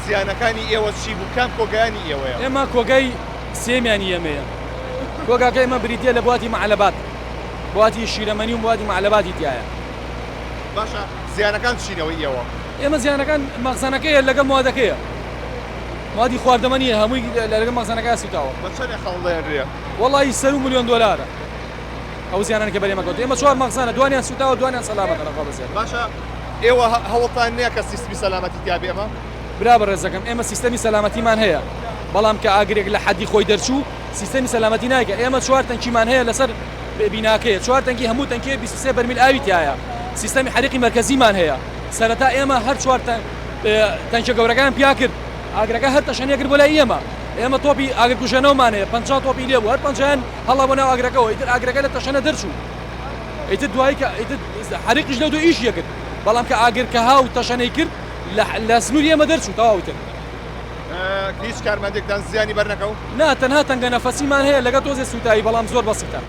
زیانەکانی ئێوە چی بوو کام کۆگەیانی ئێوەیە ئێمە کۆگەی سێمیانی ئێمەیە کۆگاکە ئێمە بریتە لە بواتی معلەبات بواتی شیرەمەنی و بواتی معلەباتی تایە باشە زیانەکان چینەوەی ئێوە ئێمە زیانەکان مەخزانەکەیە لەگەڵ موادەکەیە موادی خواردەمەنیە هەمووی لەگەڵ مەخزانەکە سوتاوە بە چەندێک خەڵدەێنرێ وەڵی $100 ملیۆن ئەو زیانانەکە بەرێمەکەوت ئێمە چوار مەخزانە دوانیان سوتاوە دوانیان سەلامەتە لەخوا بەزێر باشە ئێوە هەوڵتان نییە کە سیستمی سەلامەتی تیا بێمە برا بەڕێزەکەم ئێمە سیستەمی سەلامەتیمان هەیە بەڵام کە ئاگرێک لە حەدی خۆی دەرچوو سیستەمی سەلامەتی نایکە ئێمە چوار تەنکیمان هەیە لەسەر بیناکەیە چوار تەنکی هەموو تەنکی 23 بەرمیل ئاوی تایە سیستەمی حەریقی مەرکەزیمان هەیە سەرەتا ئێمە هەر چوار تەنکە گەورەکان پیا کرد ئاگرەکە هەر تەشەنێ کرد بۆ لای ئێمە تۆپی ئاگرکوژێنەوەمان هەیە 50 تۆپی لێبوو هەر 50 هەڵا بۆ ناو ئاگرەکەەوە ئیتر ئاگرەکە لە تەشەنە دەرچوو ئیتر دوایی کە حەریقیش لەو دو ئیشیە کرد بەڵام کە ئاگرکە هاو تەشەنەی کرد لە سنووری ئێمە دەرچوو تەواوتر هیچ کارمەندێکتان زیانی بەرنەکەوت نا تەنها تەنگە نەفەسیمان هەیە لەگە تۆزێ سوتایی بەڵام زۆر بەسیتە